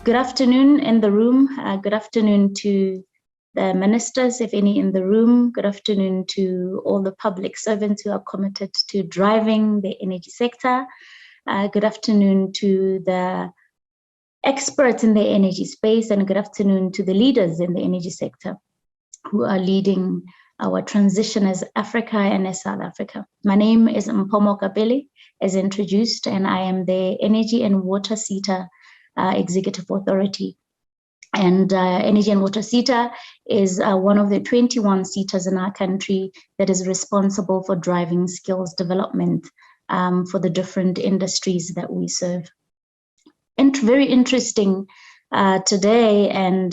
Good afternoon in the room. Good afternoon to the ministers, if any, in the room. Good afternoon to all the public servants who are committed to driving the energy sector. Good afternoon to the experts in the energy space, and good afternoon to the leaders in the energy sector who are leading our transition as Africa and as South Africa. My name is Mpho Mookapele, as introduced, and I am the Energy and Water SETA Executive Authority. And Energy and Water SETA is one of the 21 SETAs in our country that is responsible for driving skills development for the different industries that we serve. And very interesting today and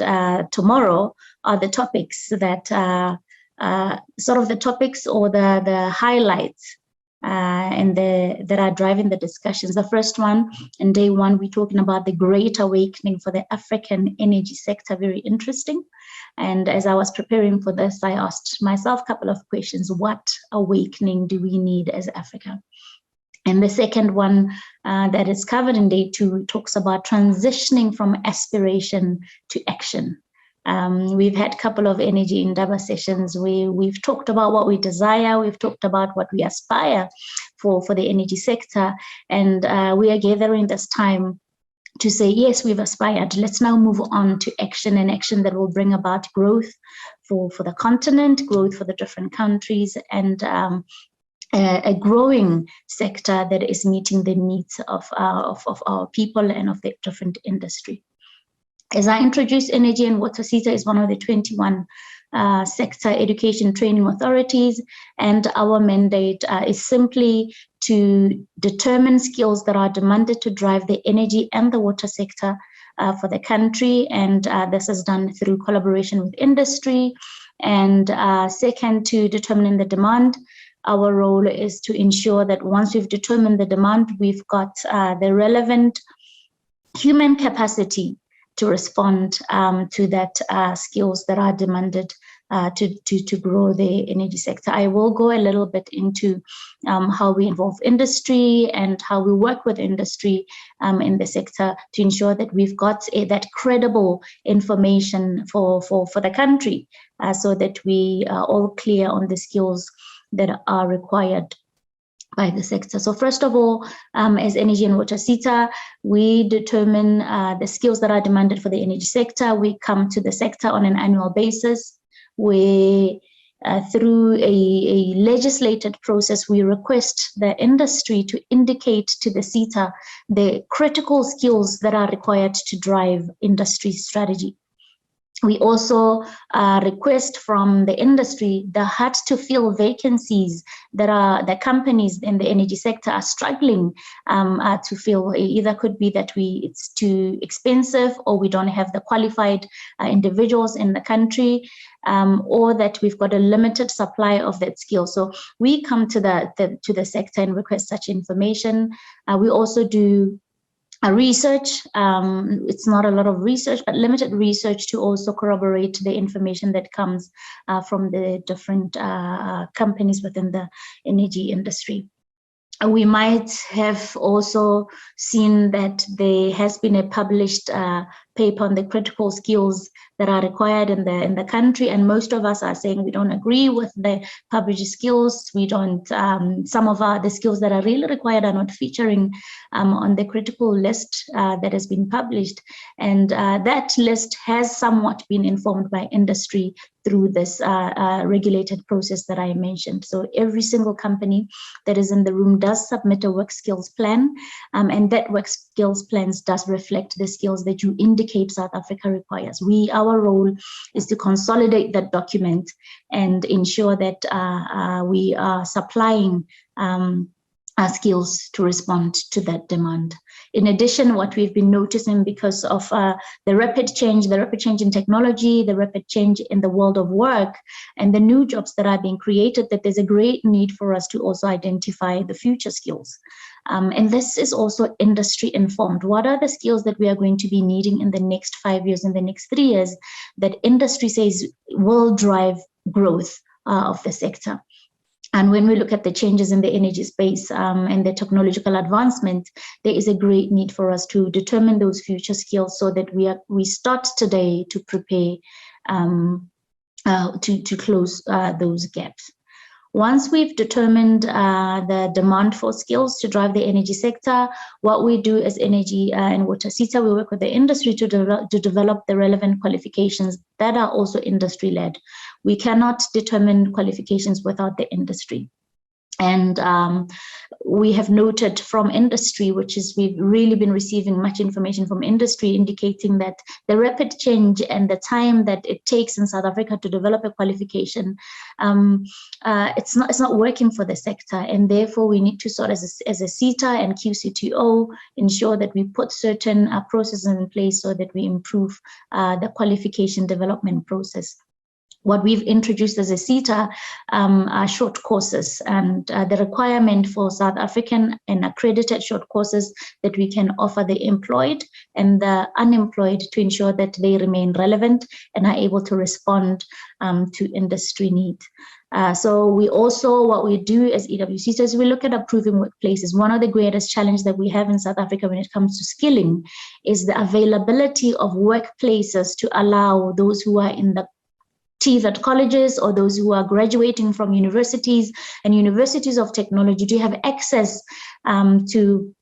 tomorrow are the topics that sort of the topics or the highlights and that are driving the discussions. The first one, in day one, we're talking about the great awakening for the African energy sector. Very interesting. And as I was preparing for this, I asked myself a couple of questions. What awakening do we need as Africa? And the second one that is covered in day two talks about transitioning from aspiration to action. We've had a couple of Energy Indaba sessions where we've talked about what we desire, we've talked about what we aspire for the energy sector, and we are gathering this time to say, yes, we've aspired, let's now move on to action, and action that will bring about growth for the continent, growth for the different countries, and a growing sector that is meeting the needs of our people and of the different industry. As I introduced, Energy and Water SETA is one of the 21 sector education training authorities, and our mandate is simply to determine skills that are demanded to drive the energy and the water sector for the country, and this is done through collaboration with industry. And second, to determining the demand. Our role is to ensure that once we've determined the demand, we've got the relevant human capacity to respond to that skills that are demanded to grow the energy sector. I will go a little bit into how we involve industry and how we work with industry in the sector to ensure that we've got that credible information for the country so that we are all clear on the skills that are required by the sector. So first of all, as Energy and Water SETA, we determine the skills that are demanded for the energy sector. We come to the sector on an annual basis. We, through a legislated process, we request the industry to indicate to the SETA the critical skills that are required to drive industry strategy. We also request from the industry the hard-to-fill vacancies that the companies in the energy sector are struggling to fill. Either could be that it's too expensive, or we don't have the qualified individuals in the country, or that we've got a limited supply of that skill. So we come to the sector and request such information. We also do research. It's not a lot of research, but limited research to also corroborate the information that comes from the different companies within the energy industry. We might have also seen that there has been a published paper on the critical skills that are required in the country, and most of us are saying we don't agree with the published skills. We don't. Some of the skills that are really required are not featuring on the critical list that has been published, and that list has somewhat been informed by industry through this regulated process that I mentioned. So every single company that is in the room does submit a work skills plan, and that work skills plans does reflect the skills that you indicate South Africa requires. Our role is to consolidate that document and ensure that we are supplying skills to respond to that demand. In addition, what we've been noticing because of the rapid change in technology, the rapid change in the world of work, and the new jobs that are being created, that there's a great need for us to also identify the future skills. And this is also industry informed. What are the skills that we are going to be needing in the next 5 years, in the next 3 years, that industry says will drive growth of the sector? And when we look at the changes in the energy space and the technological advancement, there is a great need for us to determine those future skills so that we start today to prepare to close those gaps. Once we've determined the demand for skills to drive the energy sector, what we do as Energy and Water SETA, we work with the industry to develop the relevant qualifications that are also industry-led. We cannot determine qualifications without the industry. And we have noted from industry, we've really been receiving much information from industry indicating that the rapid change and the time that it takes in South Africa to develop a qualification, it's not working for the sector, and therefore we need to sort of, as a SETA and QCTO, ensure that we put certain processes in place so that we improve the qualification development process. What we've introduced as a SETA are short courses, and the requirement for South African and accredited short courses that we can offer the employed and the unemployed to ensure that they remain relevant and are able to respond to industry need. So we also, what we do as EWSETA is we look at approving workplaces. One of the greatest challenges that we have in South Africa when it comes to skilling is the availability of workplaces to allow those who are in the TVET colleges or those who are graduating from universities and universities of technology to have access to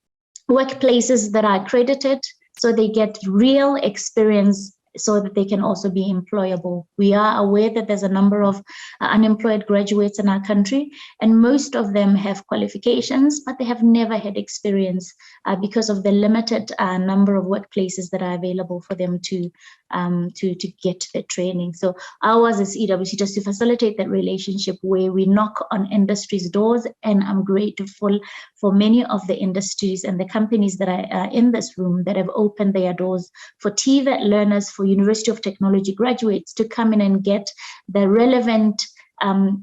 workplaces that are accredited so they get real experience so that they can also be employable. We are aware that there's a number of unemployed graduates in our country, and most of them have qualifications, but they have never had experience because of the limited number of workplaces that are available for them to get the training. So ours as EWC just to facilitate that relationship where we knock on industry's doors, and I'm grateful for many of the industries and the companies that are in this room that have opened their doors for TVET learners, for University of Technology graduates to come in and get the relevant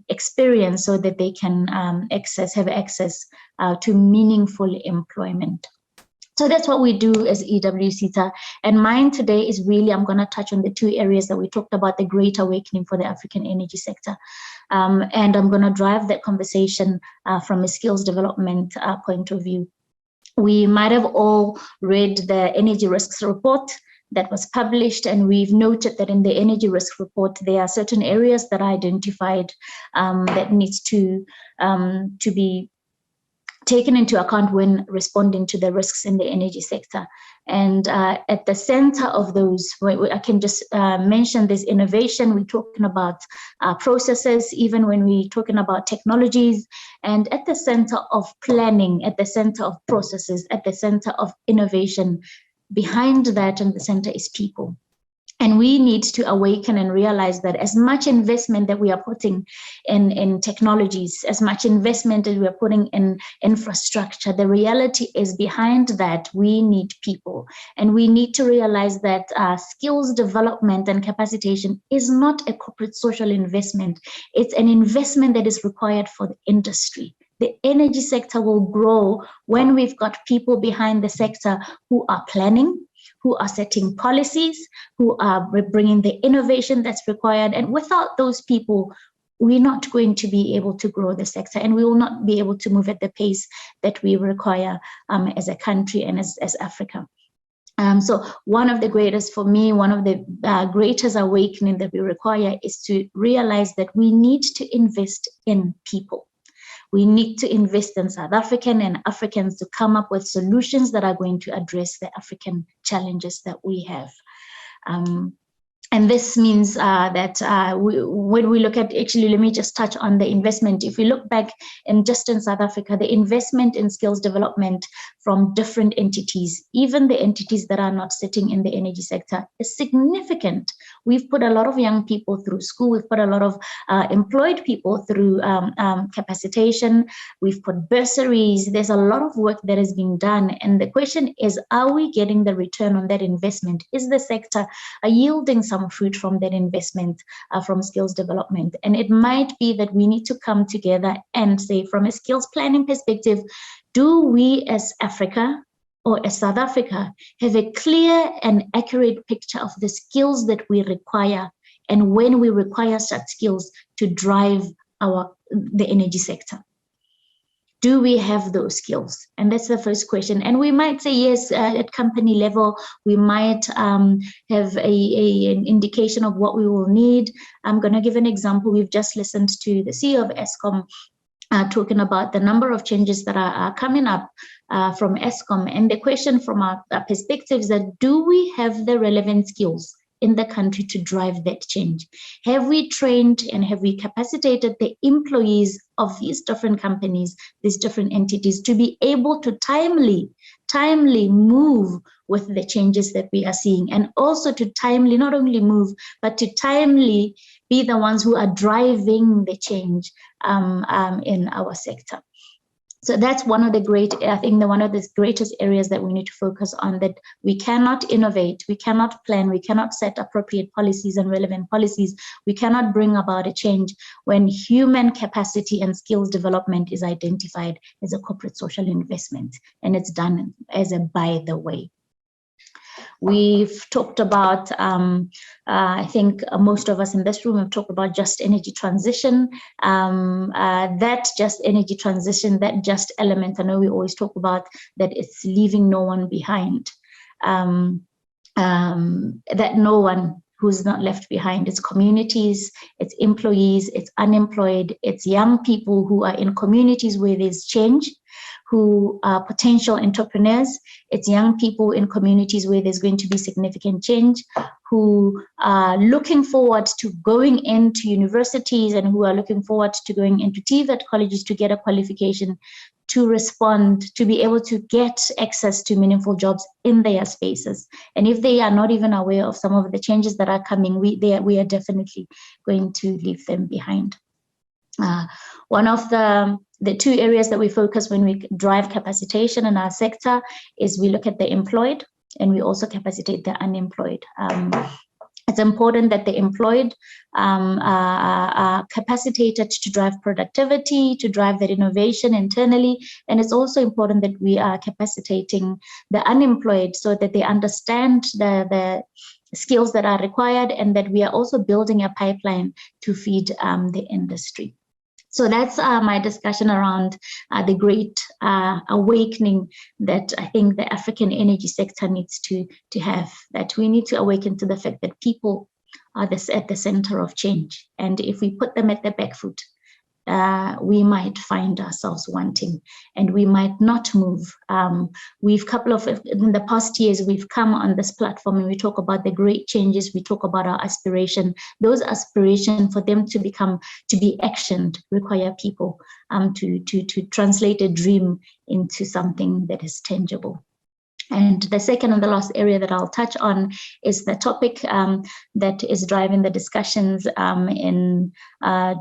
experience so that they can have access to meaningful employment. So that's what we do as EWSETA. And mine today is really, I'm going to touch on the two areas that we talked about, the great awakening for the African energy sector. And I'm going to drive that conversation from a skills development point of view. We might have all read the energy risks report that was published, and we've noted that in the energy risk report, there are certain areas that are identified that needs to be taken into account when responding to the risks in the energy sector. And at the center of those, I can just mention this innovation. We're talking about processes, even when we're talking about technologies, and at the center of planning, at the center of processes, at the center of innovation. Behind that in the center is people. And we need to awaken and realize that as much investment that we are putting in technologies, as much investment that we are putting in infrastructure, the reality is behind that we need people. And we need to realize that skills development and capacitation is not a corporate social investment. It's an investment that is required for the industry. The energy sector will grow when we've got people behind the sector who are planning, who are setting policies, who are bringing the innovation that's required. And without those people, we're not going to be able to grow the sector, and we will not be able to move at the pace that we require as a country and as Africa. So one of the greatest, for me, one of the greatest awakening that we require is to realize that we need to invest in people. We need to invest in South African and Africans to come up with solutions that are going to address the African challenges that we have. And this means that when we look at, actually, let me just touch on the investment. If we look back just in South Africa, the investment in skills development from different entities, even the entities that are not sitting in the energy sector, is significant. We've put a lot of young people through school. We've put a lot of employed people through capacitation. We've put bursaries. There's a lot of work that is being done. And the question is, are we getting the return on that investment? Is the sector yielding some fruit from that investment from skills development? And it might be that we need to come together and say, from a skills planning perspective, do we as Africa or as South Africa have a clear and accurate picture of the skills that we require, and when we require such skills to drive our the energy sector. Do we have those skills? And that's the first question. And we might say yes, at company level, we might have an indication of what we will need. I'm going to give an example. We've just listened to the CEO of Eskom talking about the number of changes that are coming up from Eskom. And the question from our perspective is that, do we have the relevant skills in the country to drive that change? Have we trained and have we capacitated the employees of these different companies, these different entities, to be able to timely move with the changes that we are seeing, and also to timely not only move, but to timely be the ones who are driving the change in our sector? So that's one of the one of the greatest areas that we need to focus on, that we cannot innovate, we cannot plan, we cannot set appropriate policies and relevant policies, we cannot bring about a change when human capacity and skills development is identified as a corporate social investment, and it's done as a by the way. We've talked about, I think most of us in this room have talked about just energy transition. That just energy transition, that just element, I know we always talk about that it's leaving no one behind. That no one who's not left behind. It's communities, it's employees, it's unemployed, it's young people who are in communities where there's change, who are potential entrepreneurs. It's young people in communities where there's going to be significant change, who are looking forward to going into universities and who are looking forward to going into TVET colleges to get a qualification to respond, to be able to get access to meaningful jobs in their spaces. And if they are not even aware of some of the changes that are coming, we are definitely going to leave them behind. One of the two areas that we focus when we drive capacitation in our sector is we look at the employed and we also capacitate the unemployed. It's important that the employed are capacitated to drive productivity, to drive that innovation internally. And it's also important that we are capacitating the unemployed so that they understand the skills that are required, and that we are also building a pipeline to feed the industry. So that's my discussion around the great awakening that I think the African energy sector needs to have, that we need to awaken to the fact that people are at the center of change. And if we put them at the back foot, we might find ourselves wanting and we might not move. In the past years, we've come on this platform and we talk about the great changes, we talk about our aspiration. Those aspirations, for them to be actioned, require people to translate a dream into something that is tangible. And the second and the last area that I'll touch on is the topic that is driving the discussions in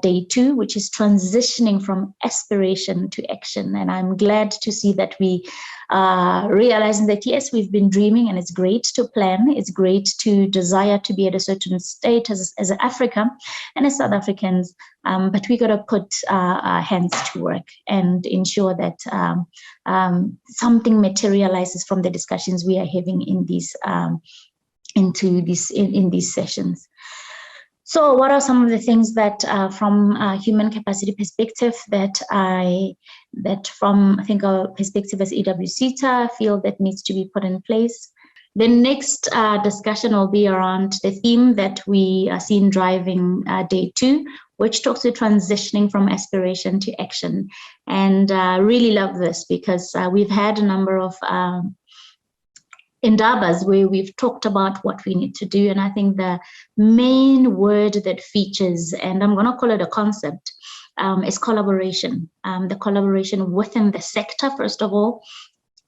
day 2, which is transitioning from aspiration to action. And I'm glad to see that we realizing that, yes, we've been dreaming, and it's great to plan. It's great to desire to be at a certain state as Africa and as South Africans. But we got to put our hands to work and ensure that something materializes from the discussions we are having in these in these sessions. So what are some of the things that from a human capacity perspective that from I think our perspective as EWSETA feel that needs to be put in place? The next discussion will be around the theme that we are seeing driving day 2, which talks to transitioning from aspiration to action. And really love this because we've had a number of Indabas where we've talked about what we need to do. And I think the main word that features, and I'm going to call it a concept, is collaboration. The collaboration within the sector, first of all,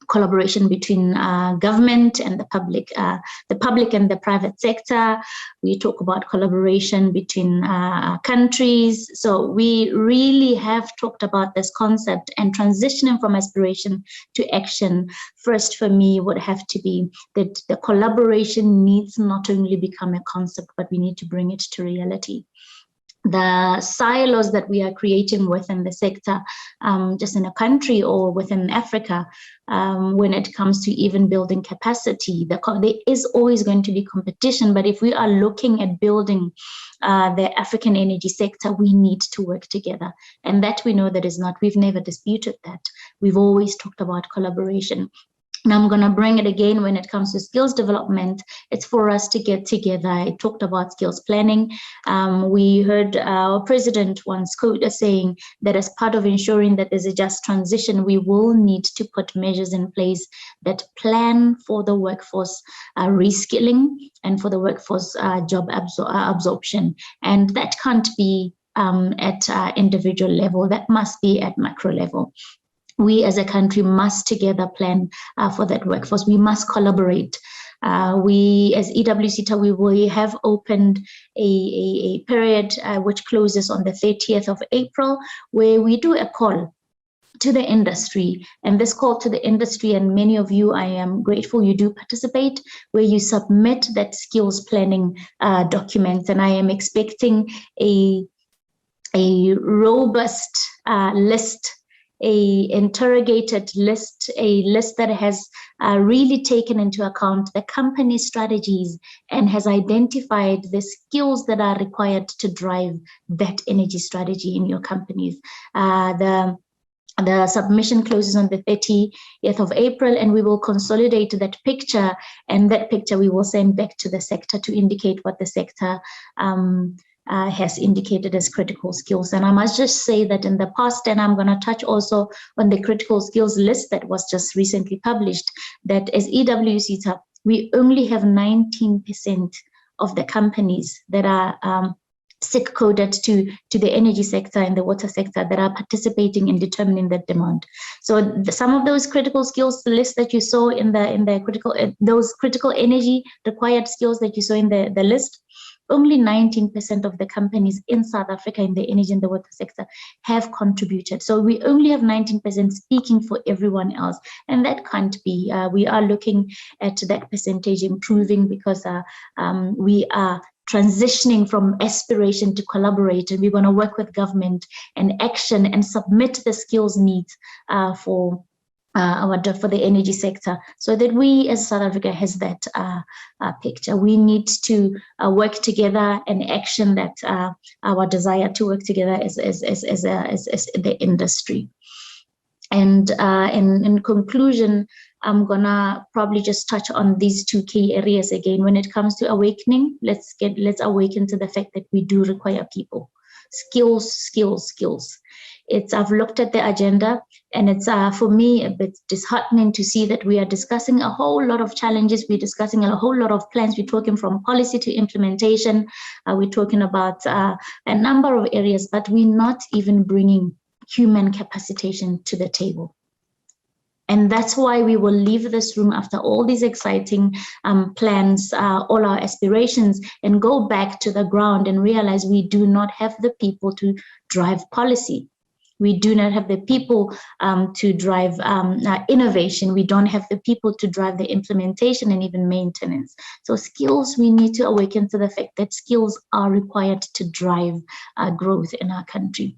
collaboration between government and the public and the private sector. We talk about collaboration between countries. So we really have talked about this concept, and transitioning from aspiration to action, first for me would have to be that the collaboration needs not only become a concept, but we need to bring it to reality. the silos that we are creating within the sector, just in a country or within Africa, when it comes to even building capacity. There is always going to be competition, but if we are looking at building the African energy sector, we need to work together. And that we know that is not, we've never disputed that. We've always talked about collaboration. And I'm going to bring it again when it comes to skills development. It's for us to get together. I talked about skills planning. We heard our president once quoted saying that as part of ensuring that there's a just transition, we will need to put measures in place that plan for the workforce reskilling and for the workforce job absorption. And that can't be at individual level. That must be at macro level. We as a country must together plan for that workforce. We must collaborate. We as EWSETA, we have opened a period which closes on the 30th of April, where we do a call to the industry. And this call to the industry, and many of you, I am grateful you do participate, where you submit that skills planning document. And I am expecting a robust list, a interrogated list, a list that has really taken into account the company strategies and has identified the skills that are required to drive that energy strategy in your companies. The submission closes on the 30th of April, and we will consolidate that picture, and that picture we will send back to the sector to indicate what the sector has indicated as critical skills. And I must just say that in the past, and I'm going to touch also on the critical skills list that was just recently published, that as EWSETA, we only have 19% of the companies that are SIC coded to the energy sector and the water sector that are participating in determining that demand. So some of those critical skills list that you saw in the critical, those critical energy required skills that you saw in the list, only 19% of the companies in South Africa in the energy and the water sector have contributed. So we only have 19% speaking for everyone else. And that can't be. We are looking at that percentage improving, because we are transitioning from aspiration to collaborate, and we're going to work with government and action and submit the skills needs for the energy sector, so that we as South Africa has that picture. We need to work together and action that our desire to work together as the industry. And in conclusion, I'm gonna probably just touch on these two key areas again. When it comes to awakening, let's awaken to the fact that we do require people. Skills. I've looked at the agenda, and it's for me a bit disheartening to see that we are discussing a whole lot of challenges. We're discussing a whole lot of plans. We're talking from policy to implementation. We're talking about a number of areas, but we're not even bringing human capacitation to the table. And that's why we will leave this room after all these exciting plans, all our aspirations, and go back to the ground and realize we do not have the people to drive policy. We do not have the people to drive innovation. We don't have the people to drive the implementation and even maintenance. So skills, we need to awaken to the fact that skills are required to drive growth in our country.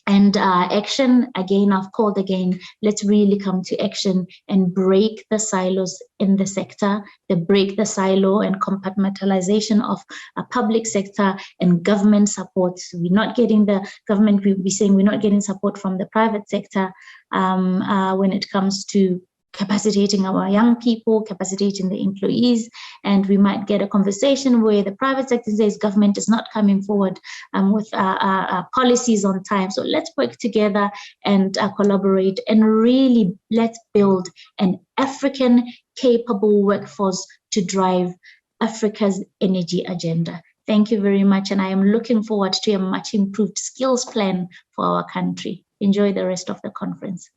And action, again, I've called again, let's really come to action and break the silos in the sector, break the silo and compartmentalization of a public sector and government support. So we're not getting the government, we'll be saying we're not getting support from the private sector when it comes to capacitating our young people, capacitating the employees, and we might get a conversation where the private sector says government is not coming forward with policies on time. So let's work together and collaborate, and really let's build an African capable workforce to drive Africa's energy agenda. Thank you very much, and I am looking forward to a much improved skills plan for our country. Enjoy the rest of the conference.